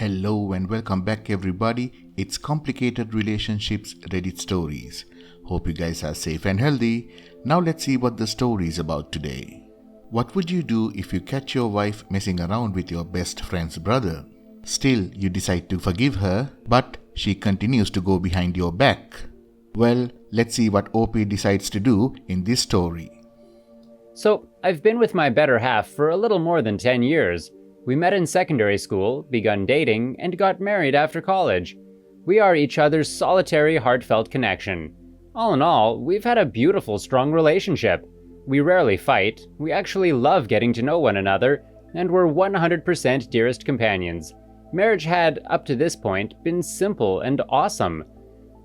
Hello and welcome back everybody. It's Complicated Relationships Reddit Stories. Hope you guys are safe and healthy. Now let's see what the story is about today. What would you do if you catch your wife messing around with your best friend's brother? Still, you decide to forgive her, but she continues to go behind your back. Well, let's see what OP decides to do in this story. So, I've been with my better half for a little more than 10 years. We met in secondary school, begun dating, and got married after college. We are each other's solitary, heartfelt connection. All in all, we've had a beautiful, strong relationship. We rarely fight, we actually love getting to know one another, and we're 100% dearest companions. Marriage had, up to this point, been simple and awesome.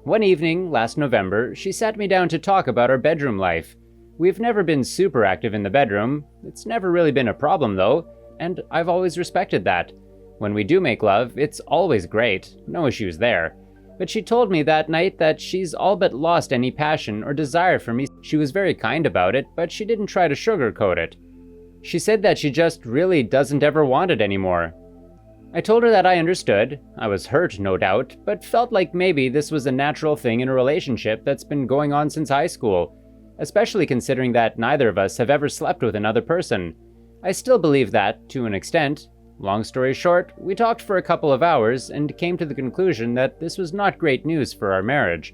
One evening, last November, she sat me down to talk about our bedroom life. We've never been super active in the bedroom. It's never really been a problem though, and I've always respected that. When we do make love, it's always great, no issues there. But she told me that night that she's all but lost any passion or desire for me. She was very kind about it, but she didn't try to sugarcoat it. She said that she just really doesn't ever want it anymore. I told her that I understood. I was hurt, no doubt, but felt like maybe this was a natural thing in a relationship that's been going on since high school. Especially considering that neither of us have ever slept with another person. I still believe that, to an extent. Long story short, we talked for a couple of hours and came to the conclusion that this was not great news for our marriage.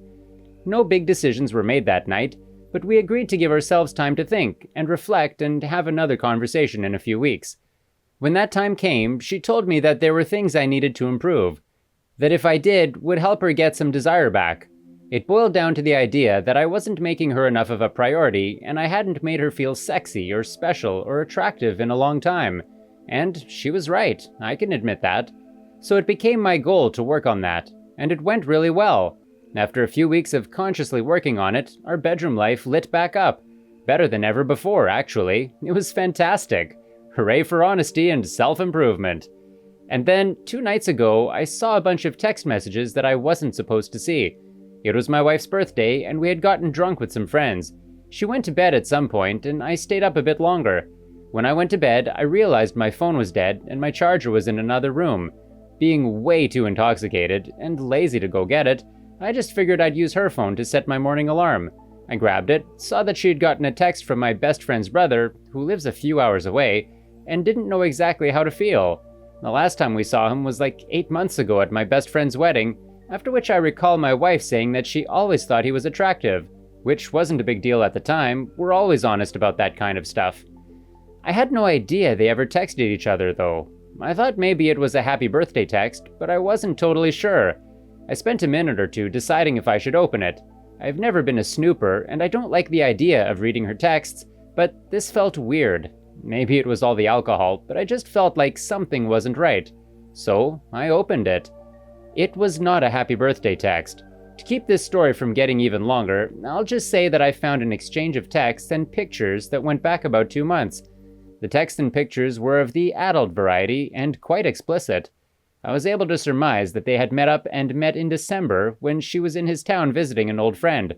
No big decisions were made that night, but we agreed to give ourselves time to think and reflect and have another conversation in a few weeks. When that time came, she told me that there were things I needed to improve, that if I did, would help her get some desire back. It boiled down to the idea that I wasn't making her enough of a priority, and I hadn't made her feel sexy or special or attractive in a long time. And she was right, I can admit that. So it became my goal to work on that, and it went really well. After a few weeks of consciously working on it, our bedroom life lit back up. Better than ever before, actually. It was fantastic. Hooray for honesty and self-improvement. And then, 2 nights ago, I saw a bunch of text messages that I wasn't supposed to see. It was my wife's birthday, and we had gotten drunk with some friends. She went to bed at some point, and I stayed up a bit longer. When I went to bed, I realized my phone was dead, and my charger was in another room. Being way too intoxicated, and lazy to go get it, I just figured I'd use her phone to set my morning alarm. I grabbed it, saw that she had gotten a text from my best friend's brother, who lives a few hours away, and didn't know exactly how to feel. The last time we saw him was like 8 months ago at my best friend's wedding, after which I recall my wife saying that she always thought he was attractive, which wasn't a big deal at the time. We're always honest about that kind of stuff. I had no idea they ever texted each other though. I thought maybe it was a happy birthday text, but I wasn't totally sure. I spent a minute or two deciding if I should open it. I've never been a snooper, and I don't like the idea of reading her texts, but this felt weird. Maybe it was all the alcohol, but I just felt like something wasn't right. So I opened it. It was not a happy birthday text. To keep this story from getting even longer, I'll just say that I found an exchange of texts and pictures that went back about 2 months. The text and pictures were of the adult variety and quite explicit. I was able to surmise that they had met in December when she was in his town visiting an old friend.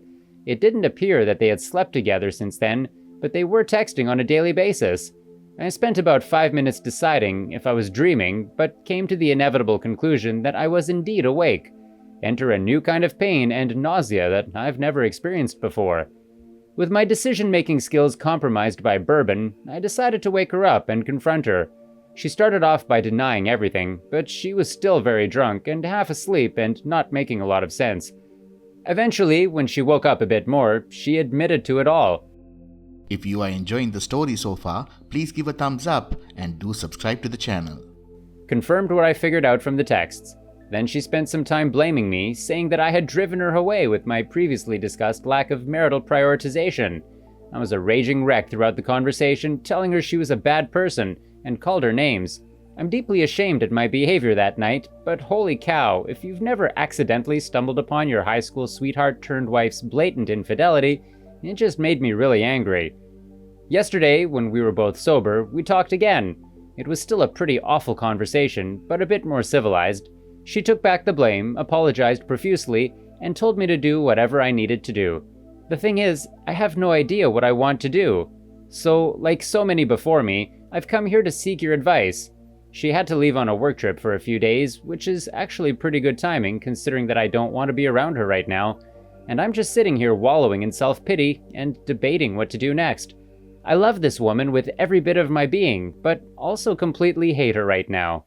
It didn't appear that they had slept together since then, but they were texting on a daily basis. I spent about 5 minutes deciding if I was dreaming, but came to the inevitable conclusion that I was indeed awake. Enter a new kind of pain and nausea that I've never experienced before. With my decision-making skills compromised by bourbon, I decided to wake her up and confront her. She started off by denying everything, but she was still very drunk and half asleep and not making a lot of sense. Eventually, when she woke up a bit more, she admitted to it all. If you are enjoying the story so far, please give a thumbs up and do subscribe to the channel. Confirmed what I figured out from the texts. Then she spent some time blaming me, saying that I had driven her away with my previously discussed lack of marital prioritization. I was a raging wreck throughout the conversation, telling her she was a bad person, and called her names. I'm deeply ashamed at my behavior that night, but holy cow, if you've never accidentally stumbled upon your high school sweetheart turned wife's blatant infidelity, it just made me really angry. Yesterday, when we were both sober, we talked again. It was still a pretty awful conversation, but a bit more civilized. She took back the blame, apologized profusely, and told me to do whatever I needed to do. The thing is, I have no idea what I want to do. So, like so many before me, I've come here to seek your advice. She had to leave on a work trip for a few days, which is actually pretty good timing considering that I don't want to be around her right now, and I'm just sitting here wallowing in self-pity and debating what to do next. I love this woman with every bit of my being, but also completely hate her right now.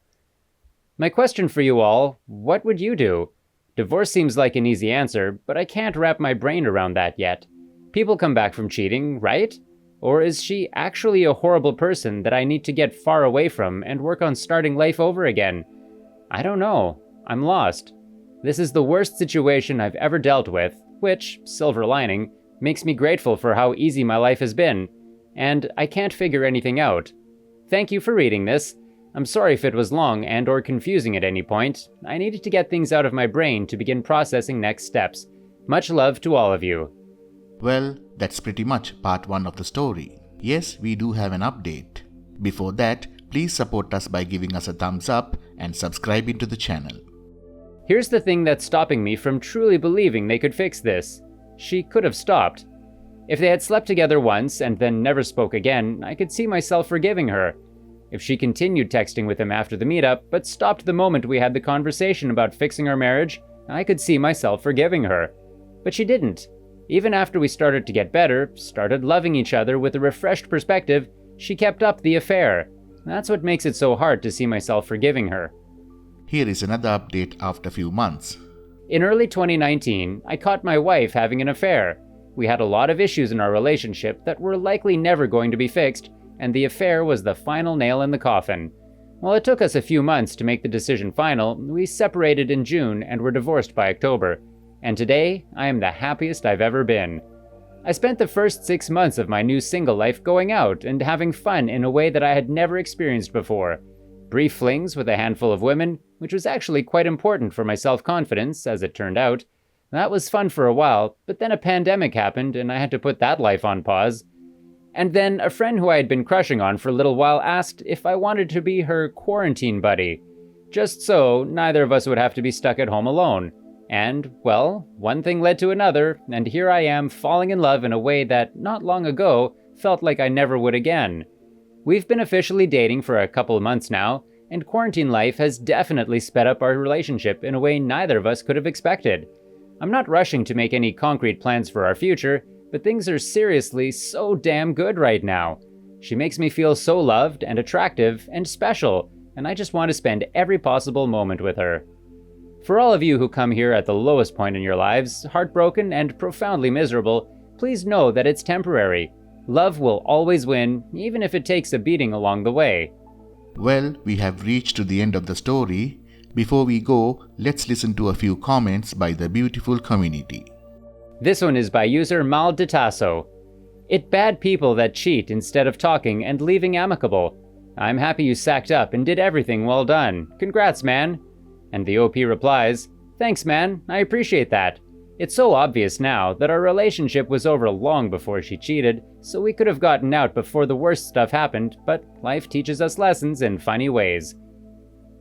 My question for you all, what would you do? Divorce seems like an easy answer, but I can't wrap my brain around that yet. People come back from cheating, right? Or is she actually a horrible person that I need to get far away from and work on starting life over again? I don't know. I'm lost. This is the worst situation I've ever dealt with, which, silver lining, makes me grateful for how easy my life has been, and I can't figure anything out. Thank you for reading this. I'm sorry if it was long and or confusing at any point. I needed to get things out of my brain to begin processing next steps. Much love to all of you. Well, that's pretty much part 1 of the story. Yes, we do have an update. Before that, please support us by giving us a thumbs up and subscribing to the channel. Here's the thing that's stopping me from truly believing they could fix this. She could have stopped. If they had slept together once and then never spoke again, I could see myself forgiving her. If she continued texting with him after the meetup, but stopped the moment we had the conversation about fixing our marriage, I could see myself forgiving her. But she didn't. Even after we started to get better, started loving each other with a refreshed perspective, she kept up the affair. That's what makes it so hard to see myself forgiving her. Here is another update after a few months. In early 2019, I caught my wife having an affair. We had a lot of issues in our relationship that were likely never going to be fixed, and the affair was the final nail in the coffin. While it took us a few months to make the decision final, we separated in June and were divorced by October. And today, I am the happiest I've ever been. I spent the first 6 months of my new single life going out and having fun in a way that I had never experienced before. Brief flings with a handful of women, which was actually quite important for my self-confidence, as it turned out. That was fun for a while, but then a pandemic happened and I had to put that life on pause. And then a friend who I had been crushing on for a little while asked if I wanted to be her quarantine buddy. Just so neither of us would have to be stuck at home alone. And, well, one thing led to another, and here I am falling in love in a way that, not long ago, felt like I never would again. We've been officially dating for a couple of months now, and quarantine life has definitely sped up our relationship in a way neither of us could have expected. I'm not rushing to make any concrete plans for our future, but things are seriously so damn good right now. She makes me feel so loved and attractive and special, and I just want to spend every possible moment with her. For all of you who come here at the lowest point in your lives, heartbroken and profoundly miserable, please know that it's temporary. Love will always win, even if it takes a beating along the way. Well, we have reached to the end of the story. Before we go, let's listen to a few comments by the beautiful community. This one is by user Mal de Tasso. It bad people that cheat instead of talking and leaving amicable. I'm happy you sacked up and did everything well done. Congrats, man. And the OP replies, thanks, man, I appreciate that. It's so obvious now that our relationship was over long before she cheated, so we could have gotten out before the worst stuff happened, but life teaches us lessons in funny ways.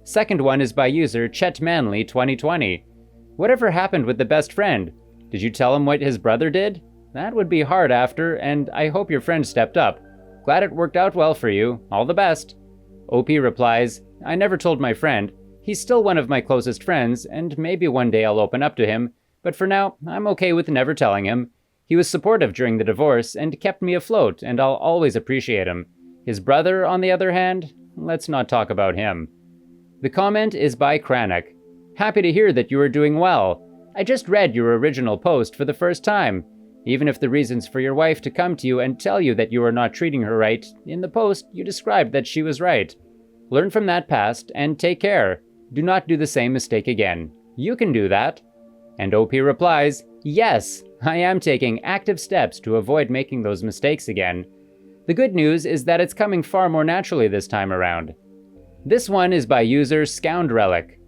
Second one is by user Chet Manley 2020. Whatever happened with the best friend? Did you tell him what his brother did? That would be hard after, and I hope your friend stepped up. Glad it worked out well for you. All the best. OP replies, I never told my friend. He's still one of my closest friends, and maybe one day I'll open up to him, but for now, I'm okay with never telling him. He was supportive during the divorce and kept me afloat, and I'll always appreciate him. His brother, on the other hand, let's not talk about him. The comment is by Kranik. Happy to hear that you are doing well. I just read your original post for the first time. Even if the reasons for your wife to come to you and tell you that you are not treating her right, in the post you described that she was right. Learn from that past and take care. Do not do the same mistake again. You can do that. And OP replies, yes, I am taking active steps to avoid making those mistakes again. The good news is that it's coming far more naturally this time around. This one is by user Scoundrelic.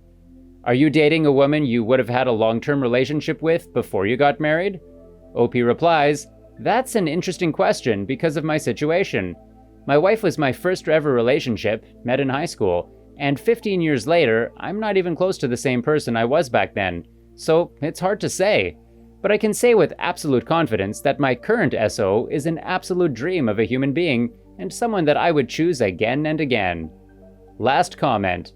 Are you dating a woman you would have had a long-term relationship with before you got married? OP replies, that's an interesting question because of my situation. My wife was my first ever relationship, met in high school, and 15 years later, I'm not even close to the same person I was back then, so it's hard to say. But I can say with absolute confidence that my current SO is an absolute dream of a human being and someone that I would choose again and again. Last comment.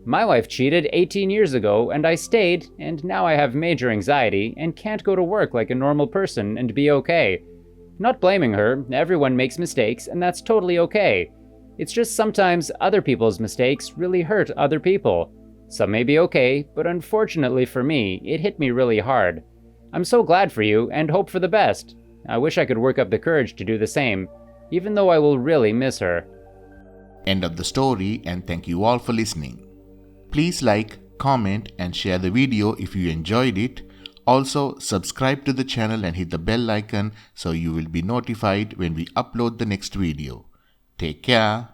My wife cheated 18 years ago and I stayed, and now I have major anxiety and can't go to work like a normal person and be okay. Not blaming her, everyone makes mistakes and that's totally okay. It's just sometimes other people's mistakes really hurt other people. Some may be okay, but unfortunately for me, it hit me really hard. I'm so glad for you and hope for the best. I wish I could work up the courage to do the same, even though I will really miss her. End of the story, and thank you all for listening. Please like, comment and share the video if you enjoyed it. Also, subscribe to the channel and hit the bell icon so you will be notified when we upload the next video. Take care.